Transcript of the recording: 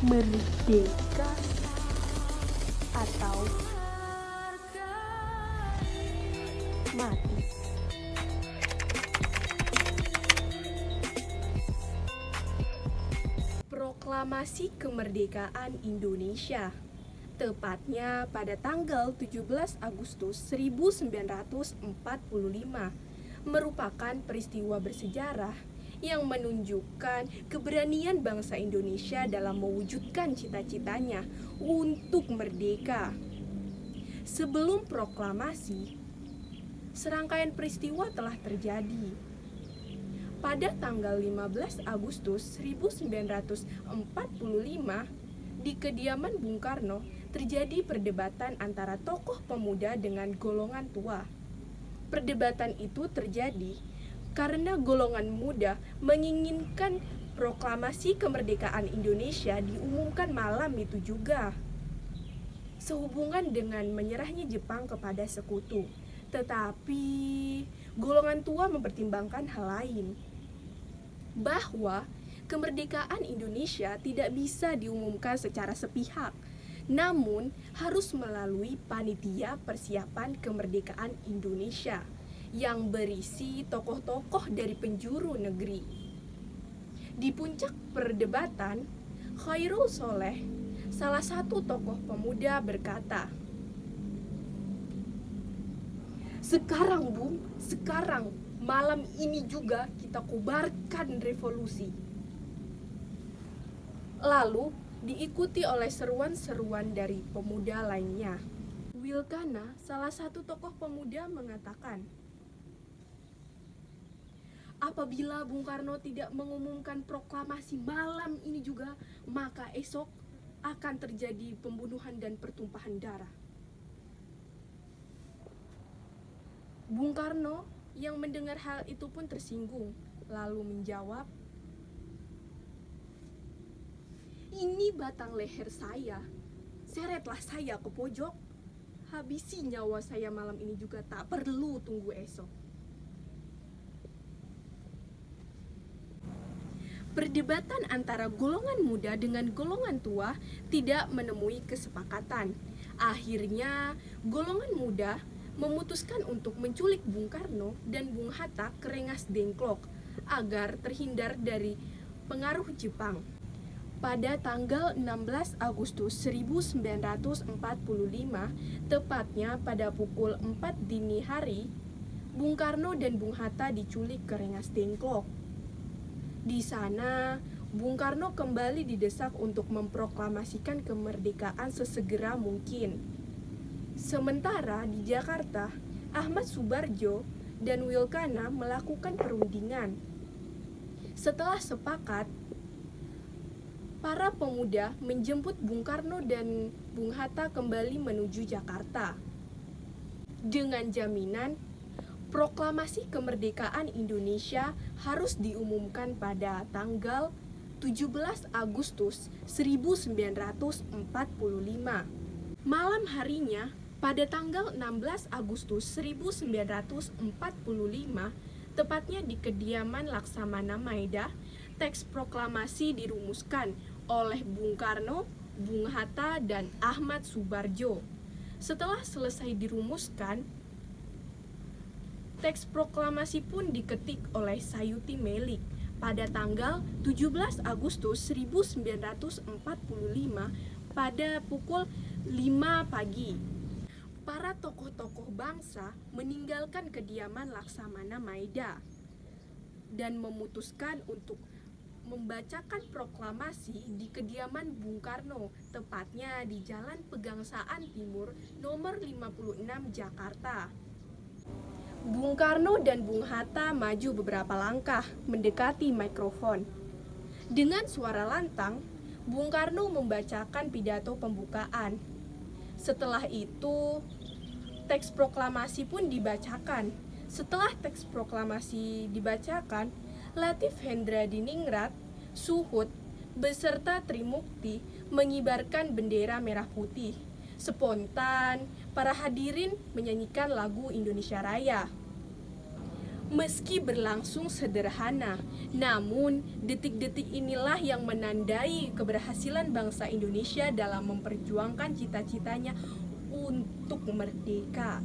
merdeka atau mati. Proklamasi Kemerdekaan Indonesia, tepatnya pada tanggal 17 Agustus 1945, merupakan peristiwa bersejarah yang menunjukkan keberanian bangsa Indonesia dalam mewujudkan cita-citanya untuk merdeka. Sebelum proklamasi, serangkaian peristiwa telah terjadi. Pada tanggal 15 Agustus 1945, di kediaman Bung Karno terjadi perdebatan antara tokoh pemuda dengan golongan tua. Perdebatan itu terjadi karena golongan muda menginginkan proklamasi kemerdekaan Indonesia diumumkan malam itu juga, sehubungan dengan menyerahnya Jepang kepada sekutu. Tetapi golongan tua mempertimbangkan hal lain, bahwa kemerdekaan Indonesia tidak bisa diumumkan secara sepihak, namun harus melalui panitia persiapan kemerdekaan Indonesia yang berisi tokoh-tokoh dari penjuru negeri. Di puncak perdebatan, Khairul Soleh, salah satu tokoh pemuda, berkata, "Sekarang, Bung, sekarang malam ini juga kita kobarkan revolusi." Lalu diikuti oleh seruan-seruan dari pemuda lainnya. Wilkana, salah satu tokoh pemuda, mengatakan, "Apabila Bung Karno tidak mengumumkan proklamasi malam ini juga, maka esok akan terjadi pembunuhan dan pertumpahan darah." Bung Karno yang mendengar hal itu pun tersinggung, lalu menjawab, "Ini batang leher saya, seretlah saya ke pojok, habisi nyawa saya malam ini juga, tak perlu tunggu esok." Perdebatan antara golongan muda dengan golongan tua tidak menemui kesepakatan. Akhirnya, golongan muda memutuskan untuk menculik Bung Karno dan Bung Hatta ke Rengas Dengklok agar terhindar dari pengaruh Jepang. Pada tanggal 16 Agustus 1945, tepatnya pada pukul 4 dini hari, Bung Karno dan Bung Hatta diculik ke Rengas Dengklok. Di sana, Bung Karno kembali didesak untuk memproklamasikan kemerdekaan sesegera mungkin. Sementara di Jakarta, Ahmad Subarjo dan Wilkana melakukan perundingan. Setelah sepakat, para pemuda menjemput Bung Karno dan Bung Hatta kembali menuju Jakarta dengan jaminan proklamasi kemerdekaan Indonesia harus diumumkan pada tanggal 17 Agustus 1945. Malam harinya, pada tanggal 16 Agustus 1945, tepatnya di kediaman Laksamana Maeda, teks proklamasi dirumuskan oleh Bung Karno, Bung Hatta, dan Ahmad Subarjo. Setelah selesai dirumuskan, teks proklamasi pun diketik oleh Sayuti Melik pada tanggal 17 Agustus 1945 pada pukul 5 pagi. Para tokoh-tokoh bangsa meninggalkan kediaman Laksamana Maeda dan memutuskan untuk membacakan proklamasi di kediaman Bung Karno, tepatnya di Jalan Pegangsaan Timur nomor 56 Jakarta. Bung Karno dan Bung Hatta maju beberapa langkah mendekati mikrofon. Dengan suara lantang, Bung Karno membacakan pidato pembukaan. Setelah itu, teks proklamasi pun dibacakan. Setelah teks proklamasi dibacakan, Latif Hendradiningrat, Suhut, beserta Trimukti mengibarkan bendera merah putih. Spontan, para hadirin menyanyikan lagu Indonesia Raya. Meski berlangsung sederhana, namun detik-detik inilah yang menandai keberhasilan bangsa Indonesia dalam memperjuangkan cita-citanya untuk merdeka.